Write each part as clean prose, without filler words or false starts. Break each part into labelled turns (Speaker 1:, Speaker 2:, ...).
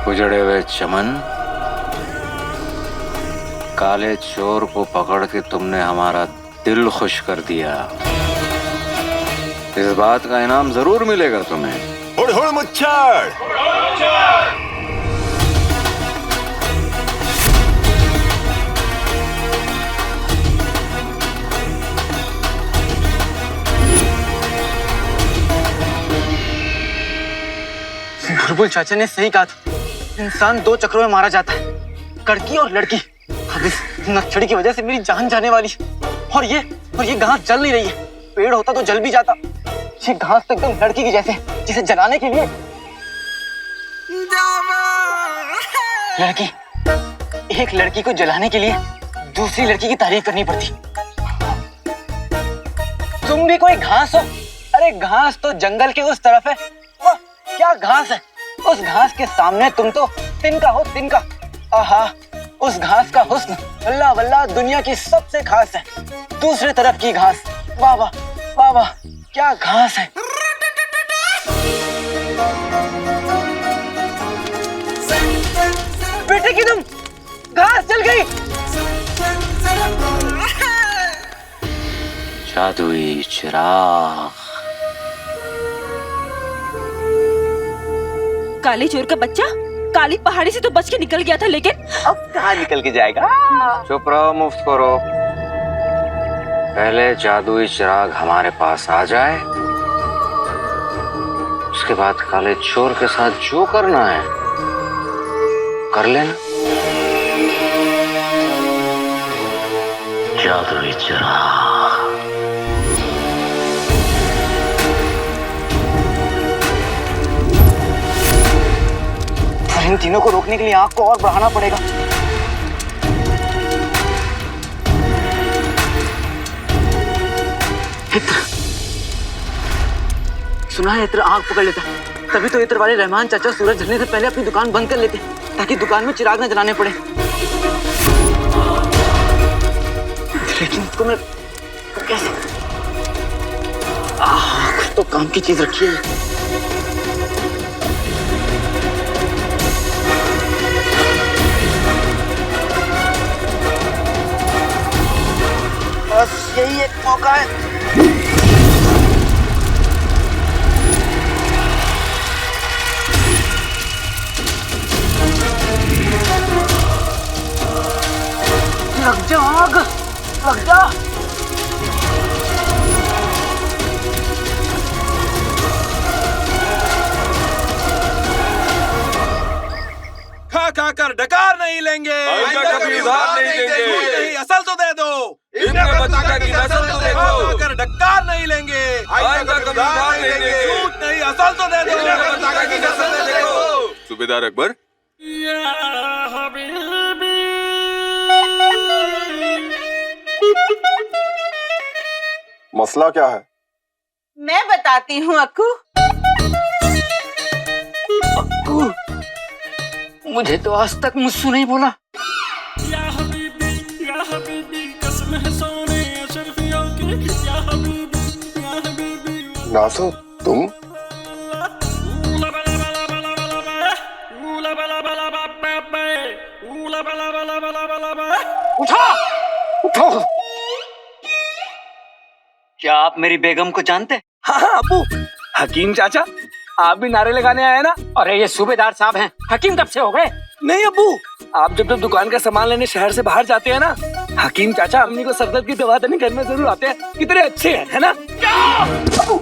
Speaker 1: उजड़े हुए चमन, काले चोर को पकड़ के तुमने हमारा दिल खुश कर दिया। इस बात का इनाम जरूर मिलेगा तुम्हें।
Speaker 2: हुड़ हुड़ मुच्छड़।
Speaker 3: बुलबुल चाचा ने सही कहा था, इंसान दो चक्रों में मारा जाता है, कड़की और लड़की। अब इस नक्सड़ी की वजह से मेरी जान जाने वाली है। और ये घास जल नहीं रही है। पेड़ होता तो जल भी जाता। ये घास तो एकदम लड़की की जैसे, जिसे जलाने के लिए एक लड़की को जलाने के लिए दूसरी लड़की की तारीफ करनी पड़ती। तुम भी कोई घास हो? अरे घास तो जंगल के उस तरफ है। वाह क्या घास है! उस घास के सामने तुम तो तिनका हो, तिनका। आहा, उस घास का हुस्न वल्ला वल्ला दुनिया की सबसे खास है। दूसरे तरफ की घास, वाह वाह वाह वाह, क्या घास है! बेटे की तुम, घास जल गई।
Speaker 1: जादुई चिराग।
Speaker 4: काले चोर का बच्चा काली पहाड़ी से तो बच के निकल गया था, लेकिन
Speaker 3: अब कहाँ निकल के जाएगा?
Speaker 1: चुप रहो, मुफ्त करो। पहले जादुई चिराग हमारे पास आ जाए, उसके बाद काले चोर के साथ जो करना है कर लेना। जादुई चिराग।
Speaker 3: इन तीनों को रोकने के लिए आग को और बढ़ाना पड़ेगा। इत्र, सुना है इत्र आग पकड़ लेता। तभी तो इत्र वाले रहमान चाचा सूरज ढलने से पहले अपनी दुकान बंद कर लेते, ताकि दुकान में चिराग न जलाने पड़े। लेकिन इसको मैं कैसे? कुछ तो काम की चीज रखी है। बस यही एक मौका है। लग जा आग, लग जा।
Speaker 2: खा कर डकार नहीं लेंगे, कभी उधार नहीं देंगे। असल तो दे दो, इनके बच्चा की नस्ल तो देखो। खा कर डकार नहीं लेंगे, कभी उधार नहीं देंगे। झूठ नहीं, असल तो दे दो, इनके बच्चा की नस्ल तो देखो। सूबेदार अकबर,
Speaker 5: मसला क्या है?
Speaker 6: मैं बताती हूँ अक्कू।
Speaker 3: अक्कू, मुझे तो आज तक मुझसे नहीं बोला।
Speaker 5: नासो, तुम?
Speaker 3: उठो, उठो। क्या आप मेरी बेगम को जानते?
Speaker 7: हाँ अबू, हकीम चाचा, आप भी नारे लगाने आए ना?
Speaker 3: अरे ये सूबेदार साहब हैं, हकीम कब से हो गए?
Speaker 7: नहीं अबू, आप जब दुकान का सामान लेने शहर से बाहर जाते हैं ना, हकीम चाचा अम्मी को सरदर्द की दवा देने घर में जरूर आते हैं। कितने अच्छे हैं, है ना? अबू,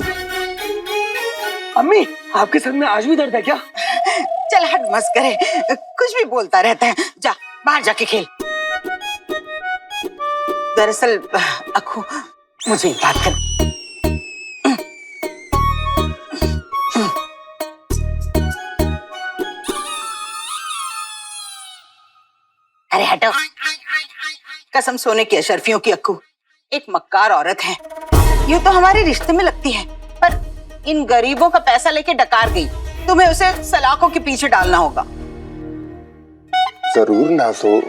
Speaker 7: अम्मी, आपके सर में आज भी दर्द है क्या?
Speaker 6: चल हट मत करे, कुछ भी बोलता रहता है। जा बाहर जाके खेल। दरअसल अक्कू, मुझे एक बात कर। अरे हटो। कसम सोने की अशरफियों की अक्कू एक मक्कार औरत है। यूं तो हमारे रिश्ते में लगती है, पर इन गरीबों का पैसा लेके डकार गई। तुम्हें उसे सलाखों के पीछे डालना होगा।
Speaker 5: जरूर नासो।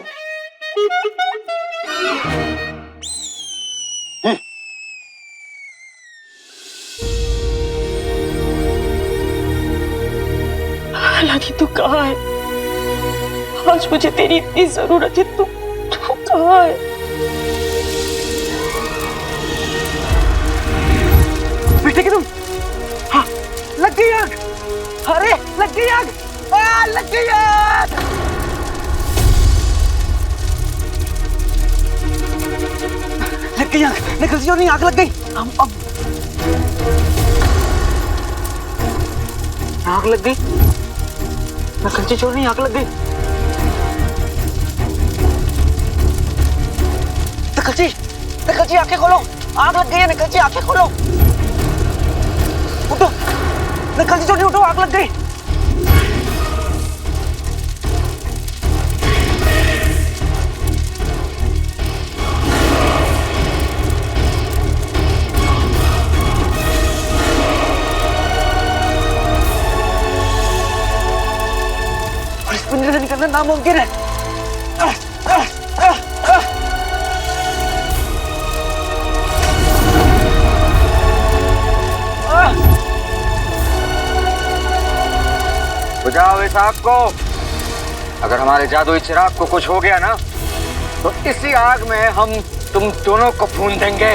Speaker 4: हालांकि तू कहाँ है? आज मुझे तेरी इतनी जरूरत है, तू कहाँ है?
Speaker 3: बेटे के तुम, हाँ, लग गई आग। अरे लग गई आग, लग गई आग। लग गई आग, निकल जाओ, नहीं आग लग गई। अब आग लग गई, निकल जाओ, नहीं आग लग गई। निकल जी आंखें खोलो, आग लग गई है। निकल जी आंखें खोलो, उठो, निकल जी, उठो, आग लग गई। और इस पिंजरे से निकलना नामुमकिन है।
Speaker 1: बुझाओ इस आग को। अगर हमारे जादुई चिराग को कुछ हो गया ना, तो इसी आग में हम तुम दोनों को भून देंगे।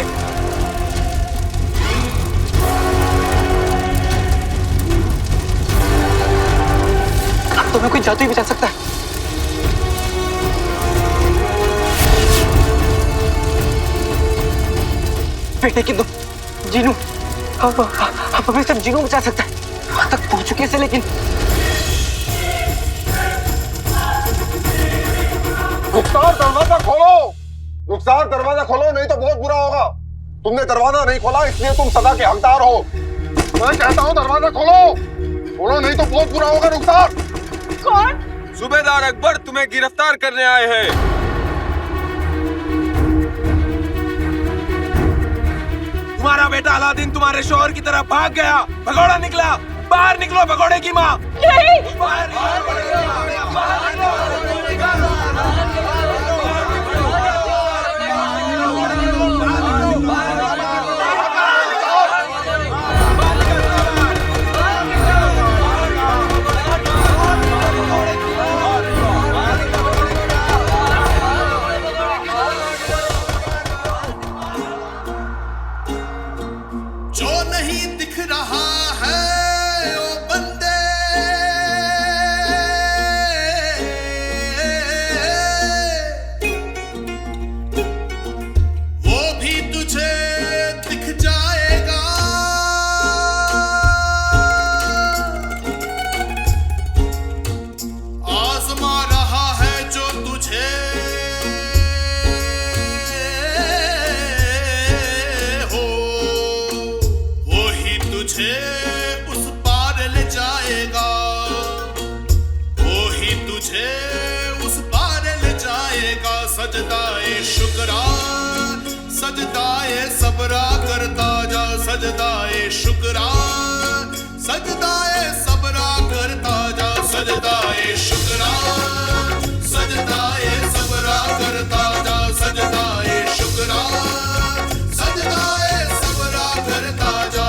Speaker 3: अब तुम्हें कोई जादू ही बचा सकता है। बेटे की तुम जीनू, अब हमें सब जीनू बचा सकता है। वहां तक पहुंच चुके हैं, लेकिन
Speaker 5: रुखसार दरवाजा खोलो, रुखसार दरवाजा खोलो, नहीं तो बहुत बुरा होगा। तुमने दरवाजा नहीं खोला, इसलिए तुम सदा के हकदार हो। मैं कहता हूँ दरवाजा खोलो, खोलो, नहीं तो बहुत बुरा होगा। रुखसार।
Speaker 2: कौन? सूबेदार अकबर तुम्हें गिरफ्तार करने आए हैं। तुम्हारा बेटा अलादीन तुम्हारे शोहर की तरह भाग गया, भगोड़ा निकला। बाहर निकलो भगोड़े की माँ।
Speaker 4: नहीं।
Speaker 2: बाहर
Speaker 8: जो नहीं दिख रहा है ओ बंदे, वो भी तुझे दिख जाएगा। आजमा रहा है जो तुझे, तुझे उस पार ले जाएगा। वो ही तुझे उस पार ले जाएगा। सजदाए शुक्रा, सजदाए सबरा करता जा। सजदाए शुक्रा, सजदाए सबरा करता जा। सजदाए शुक्रा, सजदाए सबरा करता जा। सजदाए शुक्रा, सजदाए सबरा करता जा।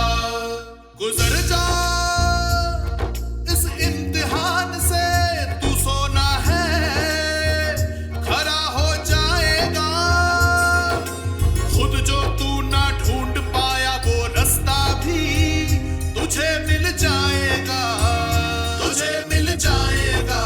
Speaker 8: गुजर जा इस इम्तिहान से, तू सोना है खरा हो जाएगा। खुद जो तू ना ढूंढ पाया वो रास्ता भी तुझे मिल जाएगा, तुझे मिल जाएगा।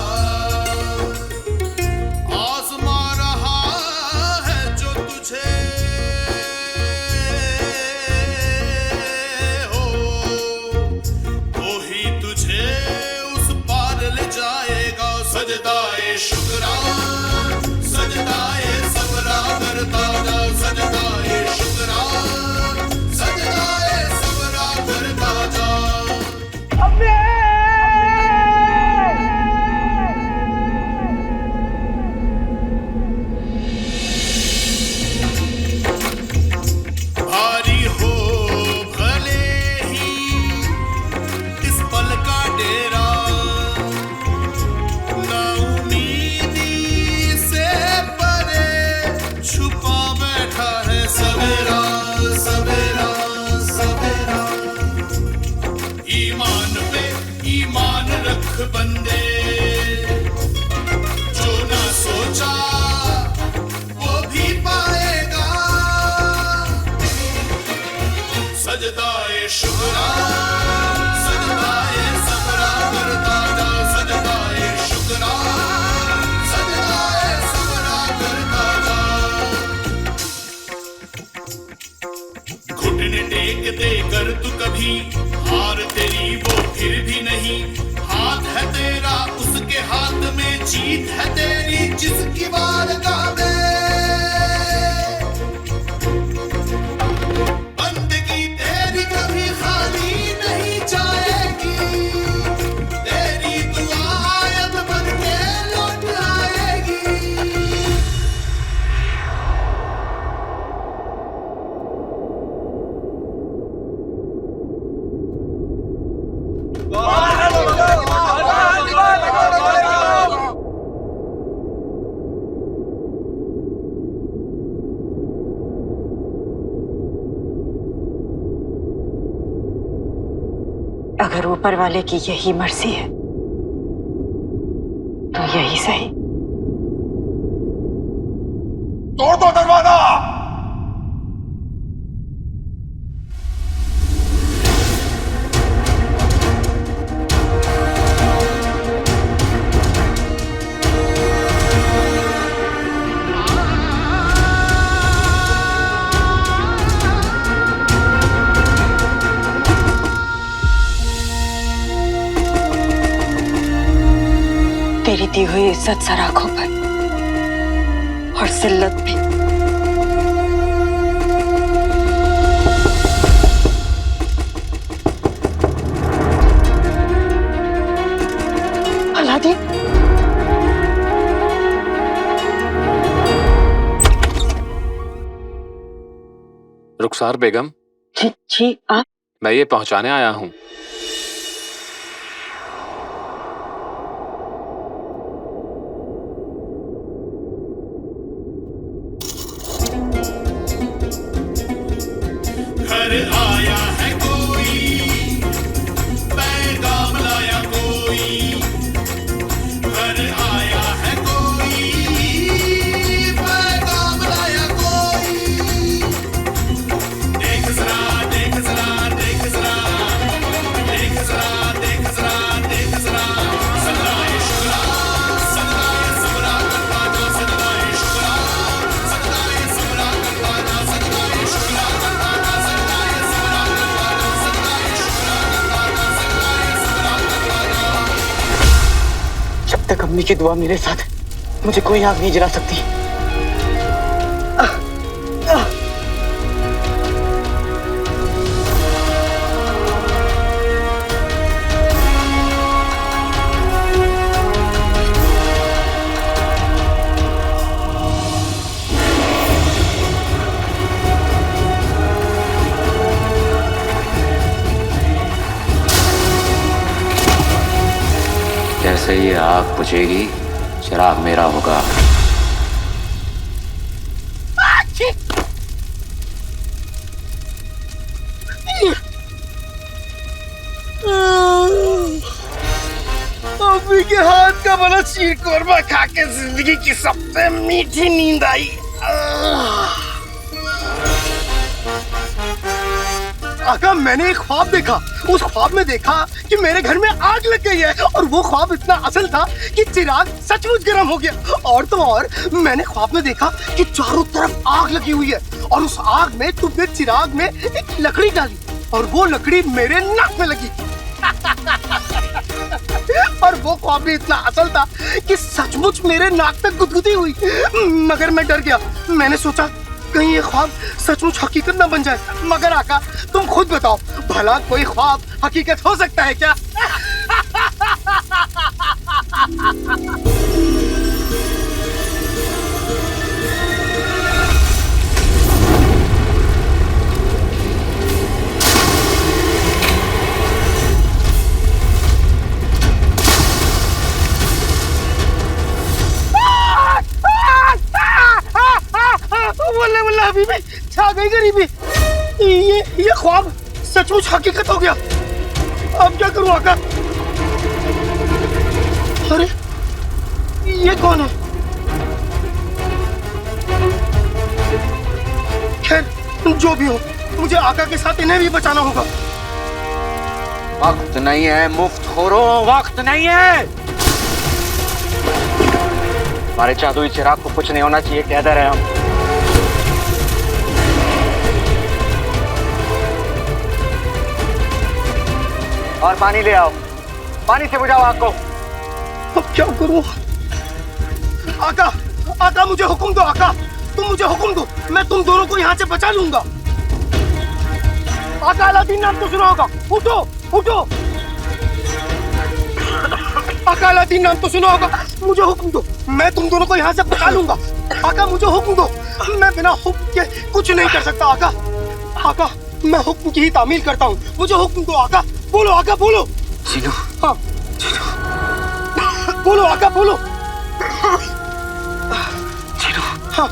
Speaker 8: घुटने टेक दे कर तू कभी हार तेरी वो फिर भी नहीं। हाथ है तेरा उसके हाथ में, जीत है तेरी जिसकी बारगाह में। बंदगी तेरी कभी खाली नहीं जाएगी, तेरी दुआ आयत बन के लौट आएगी।
Speaker 6: अगर ऊपर वाले की यही मर्जी है तो यही सही।
Speaker 5: तोड़ दो दरवाजा।
Speaker 6: तेरी दी हुई इज्जत सराखों पर और जिल्लत पे। अलादीन,
Speaker 9: रुखसार बेगम,
Speaker 6: जी आप?
Speaker 9: मैं ये पहुंचाने आया हूँ।
Speaker 8: घर आया है कोई, पैगाम लाया कोई। घर आया है कोई, पैगाम लाया कोई। देख जरा देख जरा देख जरा देख जरा देख जरा देख जरा। सदाए शुक्रा सदाए सबरा करवाना, सदाए शुक्रा सदाए सबरा करवाना, सदाए शुक्रा करवाना, सदाए सबरा करवाना, सदाए शुक्रा करवाना, सदाए सबरा करवाना।
Speaker 3: जब तक अम्मी की दुआ मेरे साथ, मुझे कोई आग नहीं जला सकती।
Speaker 1: जैसे ये आग बुझेगी, चिराग मेरा होगा।
Speaker 2: अम्मी के हाथ का बना शीर कोरमा खा के जिंदगी की सबसे मीठी नींद आई। आका, मैंने एक ख्वाब देखा। उस ख्वाब में देखा कि मेरे घर में आग लग गई है, और वो ख्वाब इतना असल था कि चिराग सचमुच गर्म हो गया। और तो और मैंने ख्वाब में देखा कि चारों तरफ आग लगी हुई है, और उस आग में तुमने चिराग में एक लकड़ी डाली, और वो लकड़ी मेरे नाक में लगी। और वो ख्वाब भी इतना असल था कि सचमुच मेरे नाक तक गुदगुदी हुई। मगर मैं डर गया। मैंने सोचा कहीं ये ख्वाब सचमुच हकीकत ना बन जाए। मगर आका, तुम खुद बताओ, भला कोई ख्वाब हकीकत हो सकता है क्या? वल्ले वल्ले हबीबी, छा गई गरीबी। ये ख्वाब सचमुच हकीकत हो गया। अब क्या करूं आका? अरे ये कौन है? खैर जो भी हो, मुझे आका के साथ इन्हें भी बचाना होगा।
Speaker 1: वक्त नहीं है मुफ्तखोरों, वक्त नहीं है। हमारे जादुई चिराग को कुछ नहीं होना चाहिए, कह दे रहे हम। और पानी ले आओ। पानी से बुझाओ आग को।
Speaker 5: अब क्या करूं? आका, आका मुझे हुक्म दो आका, तुम मुझे हुक्म दो, मैं तुम दोनों को यहाँ से बचा लूंगा। आका अलादीन नाम तो सुना होगा, उठो उठो। आका अलादीन नाम तो सुना होगा, मुझे हुक्म दो, मैं तुम दोनों को यहाँ से बचा लूंगा। आका मुझे हुक्म दो, मैं बिना हुक्म के कुछ नहीं कर सकता आका। आका मैं हुक्म की ही तामील करता हूँ, मुझे हुक्म दो आका। बोलो आका बोलो।
Speaker 3: जीनू,
Speaker 5: हाँ बोलो आका बोलो।
Speaker 3: जीनू,
Speaker 5: हाँ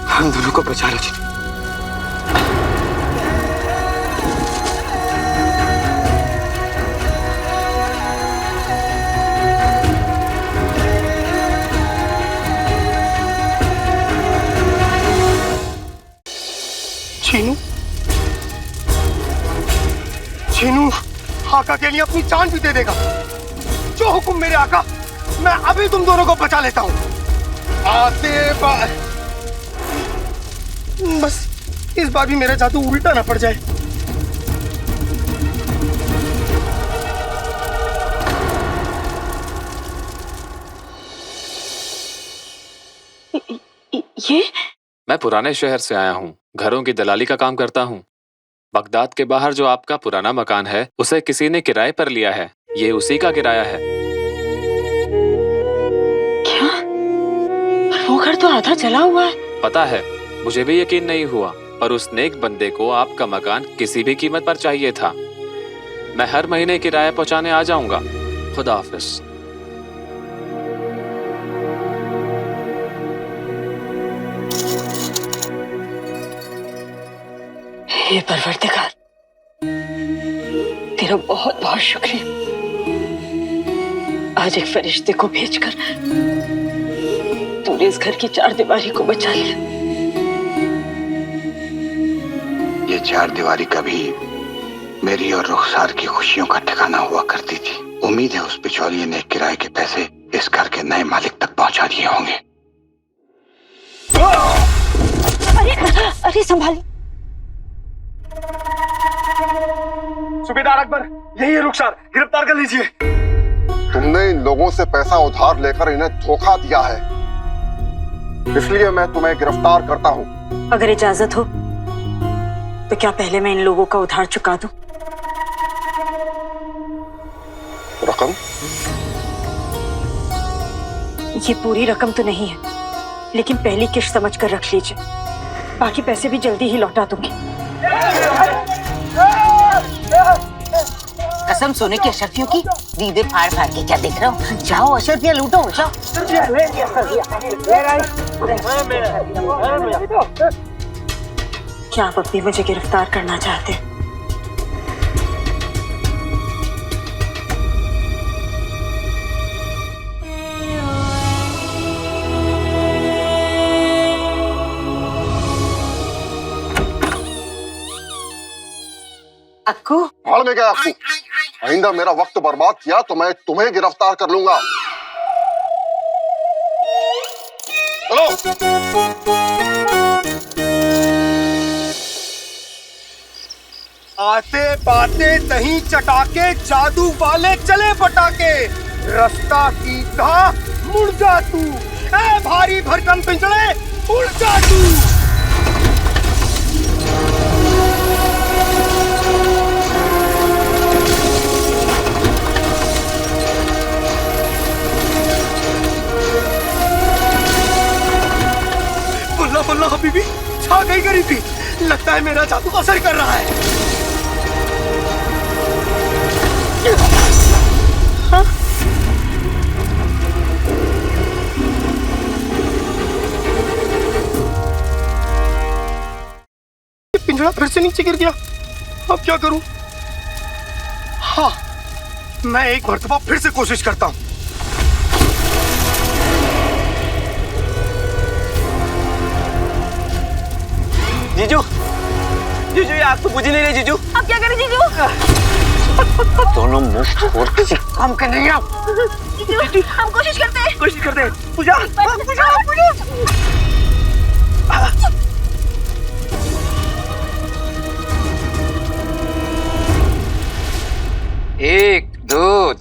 Speaker 3: हम दोनों को बचा लो जीनू।
Speaker 5: छीनू, छीनू आका के लिए अपनी जान भी दे देगा। जो हुक्म मेरे आका, मैं अभी तुम दोनों को बचा लेता हूँ। बस इस बार भी मेरा जादू उल्टा ना पड़ जाए।
Speaker 4: ये
Speaker 9: मैं पुराने शहर से आया हूँ, घरों की दलाली का काम करता हूँ। बगदाद के बाहर जो आपका पुराना मकान है, उसे किसी ने किराए पर लिया है। ये उसी का किराया है।
Speaker 4: क्या? पर वो घर तो आधा जला हुआ है।
Speaker 9: पता है, मुझे भी यकीन नहीं हुआ, पर उस नेक बंदे को आपका मकान किसी भी कीमत पर चाहिए था। मैं हर महीने किराया पहुंचाने आ जाऊंगा। खुदा हाफिज।
Speaker 4: हे परवरदिगार, तेरा बहुत बहुत शुक्रिया। आज एक फरिश्ते को भेजकर तूने इस घर की चार दीवारी को बचा लिया।
Speaker 10: ये चार दीवारी कभी मेरी और रुखसार की खुशियों का ठिकाना हुआ करती थी। उम्मीद है उस बिचौलिए ने किराए के पैसे इस घर के नए मालिक तक पहुंचा दिए होंगे।
Speaker 4: अरे अरे संभाल।
Speaker 5: सूबेदार अकबर, यही है रुखसार, गिरफ्तार कर लीजिए।
Speaker 11: तुमने इन लोगों से पैसा उधार लेकर इन्हें धोखा दिया है, इसलिए मैं तुम्हें गिरफ्तार करता हूँ।
Speaker 4: अगर इजाजत हो तो क्या पहले मैं इन लोगों का उधार चुका दूं?
Speaker 11: रकम?
Speaker 4: ये पूरी रकम तो नहीं है, लेकिन पहली किश्त समझ कर रख लीजिए। बाकी पैसे भी जल्दी ही लौटा दूंगी।
Speaker 6: कसम सोने की अशरफियों की, दीदे फाड़ फाड़ के क्या देख रहे हो? जाओ अशरफियाँ लूटो, जाओ।
Speaker 4: क्या आप अब भी मुझे गिरफ्तार करना चाहते हैं?
Speaker 6: अक्कू,
Speaker 11: भाड़ में गया अक्कू। आइंदा मेरा वक्त बर्बाद किया तो मैं तुम्हें गिरफ्तार कर लूंगा। चलो।
Speaker 5: आते बाते दही चटाके, जादू वाले चले पटाके। रास्ता सीधा मुड़ जा तू, ए भारी भरकम पिंजड़े उड़ जा तू। बल्ला बल्ला हबीबी, छा गई गरीबी। लगता है मेरा जादू असर कर रहा है। हाँ? पिंजरा फिर से नीचे गिर गया। अब क्या करूं? हाँ, मैं एक मर्तबा फिर से कोशिश करता हूं।
Speaker 7: जीजू, जीजू ये आग तो बुझ नहीं रही जीजू।
Speaker 4: अब क्या करें जीजू?
Speaker 1: दोनों मुफ्त और किसी काम के नहीं आप।
Speaker 4: जीजू, हम कोशिश करते हैं।
Speaker 7: कोशिश करते हैं। पूजा,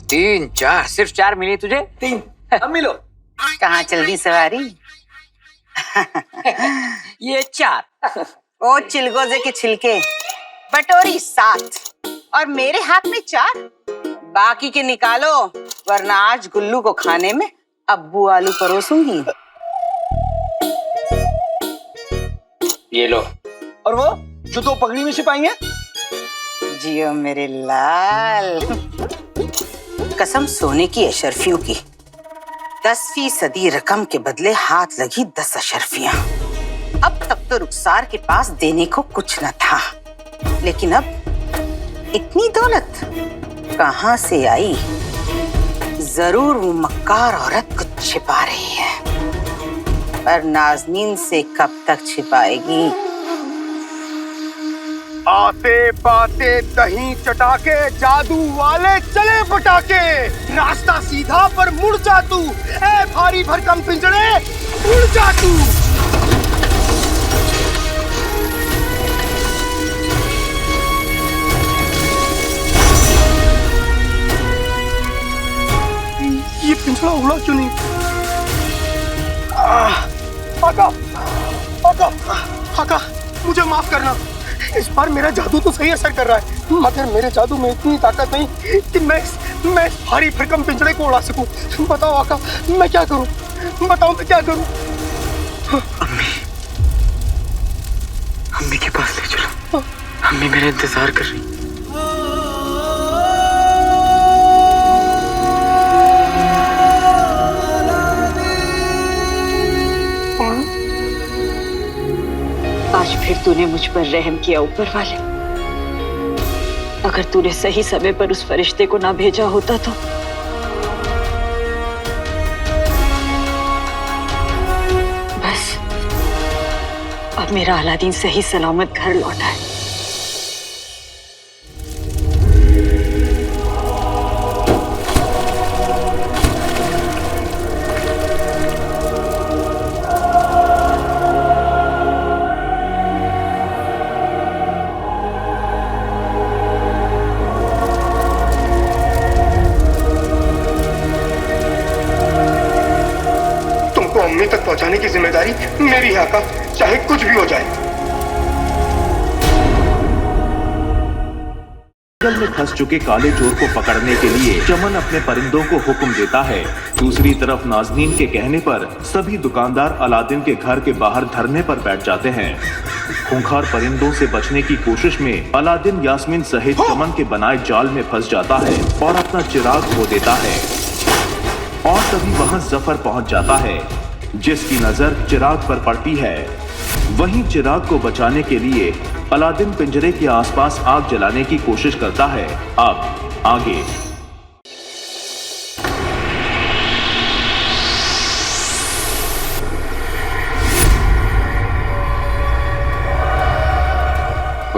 Speaker 3: 3 4 सिर्फ 4 मिली तुझे?
Speaker 7: 3 अब मिलो।
Speaker 6: कहाँ चल दी सवारी?
Speaker 3: ये 4।
Speaker 6: ओ चिलगोजे के छिलके, बटोरी 7 और मेरे हाथ में 4। बाकी के निकालो, वरना आज गुल्लू को खाने में अब्बू आलू परोसूंगी।
Speaker 3: ये लो।
Speaker 7: और वो जो 2 पगड़ी में छिपाएंगे?
Speaker 6: जियो मेरे लाल। कसम सोने की अशर्फियों की, 10% रकम के बदले हाथ लगी 10 अशर्फियां। अब तक तो रुखसार के पास देने को कुछ न था, लेकिन अब इतनी दौलत कहां से आई? जरूर वो मक्कार औरत कुछ छिपा रही है, पर नाज़नीन से कब तक छिपाएगी?
Speaker 5: आते पाते दही चटाके, जादू वाले चले पटाके, रास्ता सीधा पर मुड़ जा तू, ए भारी भरकम पिंजरे उड़ जा तू। ये पिंजरा उड़ा क्यों नहीं? आका, आका, आका, मुझे माफ करना। इस बार मेरा जादू तो सही असर कर रहा है, मगर मेरे जादू में इतनी ताकत नहीं कि मैं इस भारी भरकम पिंजरे को उड़ा सकूं। बताओ आका, मैं क्या करूं? बताओ मैं क्या करूं?
Speaker 3: अम्मी के पास ले चलो। अम्मी मेरा इंतजार कर रही।
Speaker 4: आज फिर तूने मुझ पर रहम किया ऊपर वाले। अगर तूने सही समय पर उस फरिश्ते को ना भेजा होता तो बस अब मेरा अलादीन सही सलामत घर लौटा है।
Speaker 5: अम्मी तक पहुंचाने की जिम्मेदारी मेरी है आका, चाहे कुछ भी हो जाए।
Speaker 12: जंगल में फंस चुके काले चोर को पकड़ने के लिए चमन अपने परिंदों को हुक्म देता है। दूसरी तरफ नाज़नीन के कहने पर सभी दुकानदार अलादीन के घर के बाहर धरने पर बैठ जाते हैं। खूंखार परिंदों से बचने की कोशिश में अलादीन यास्मीन सहित चमन के बनाए जाल में फंस जाता है और अपना चिराग खो देता है। और तभी वहां जफर पहुंच जाता है, जिसकी नजर चिराग पर पड़ती है। वहीं चिराग को बचाने के लिए अलादीन पिंजरे के आसपास आग जलाने की कोशिश करता है। अब आगे।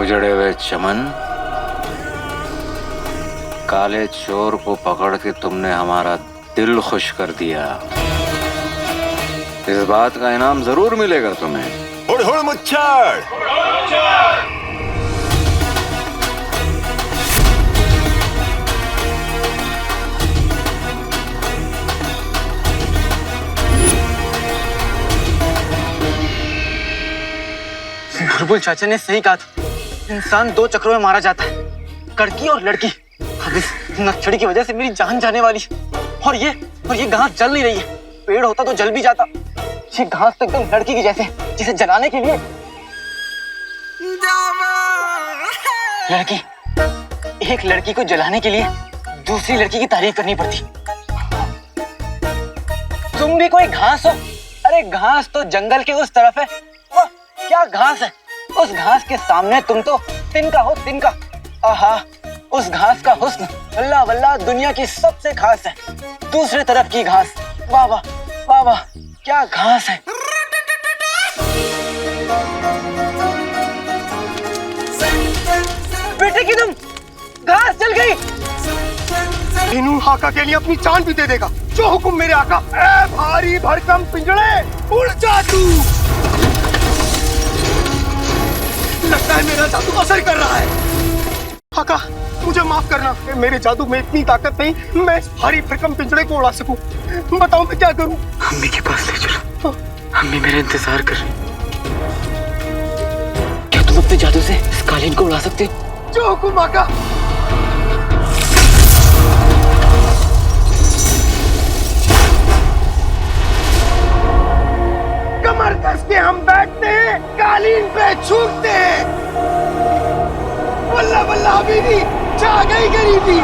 Speaker 1: उजड़े हुए चमन, काले चोर को पकड़ के तुमने हमारा दिल खुश कर दिया। इस बात का इनाम जरूर मिलेगा तुम्हें।
Speaker 8: हुड़ हुड़ मुच्छड़।
Speaker 3: बुलबुल चाचा ने सही कहा था, इंसान 2 चक्रों में मारा जाता है, कड़की और लड़की। अब इस नक्सड़ी की वजह से मेरी जान जाने वाली है। और ये घास जल नहीं रही है। पेड़ होता तो जल भी जाता। ये घास तो एकदम लड़की की जैसे, जिसे जलाने के लिए एक लड़की को जलाने के लिए दूसरी लड़की की तारीफ करनी पड़ती। तुम भी कोई घास हो? अरे घास तो जंगल के उस तरफ है। वाह क्या घास है! उस घास के सामने तुम तो तिनका हो, तिनका। आहा, उस घास का हुस्न वल्लाह वल्लाह दुनिया की सबसे खास है। दूसरे तरफ की घास, वाह वाह वाह वाह, क्या घास है! बेटे की तुम, घास जल गई।
Speaker 5: इनू आका के लिए अपनी जान भी दे देगा, जो हुक्म मेरे आका। ए भारी भरकम पिंजड़े उड़ जा तू। लगता है मेरा जादू असर कर रहा है। आका मुझे माफ करना, मेरे जादू में इतनी ताकत नहीं मैं इस भारी भरकम पिंजड़े को उड़ा सकूं। बताओ मैं क्या करूं?
Speaker 3: अम्मी के पास ले चलो, अम्मी मेरा इंतजार कर रही। क्या तुम अपने जादू से इस कालीन को उड़ा सकते हो?
Speaker 5: जो हुकुम आका। कमर कस के हम बैठते हैं, कालीन पे छूटते हैं। वल्ला वल्ला बीवी, छा गई गरीबी।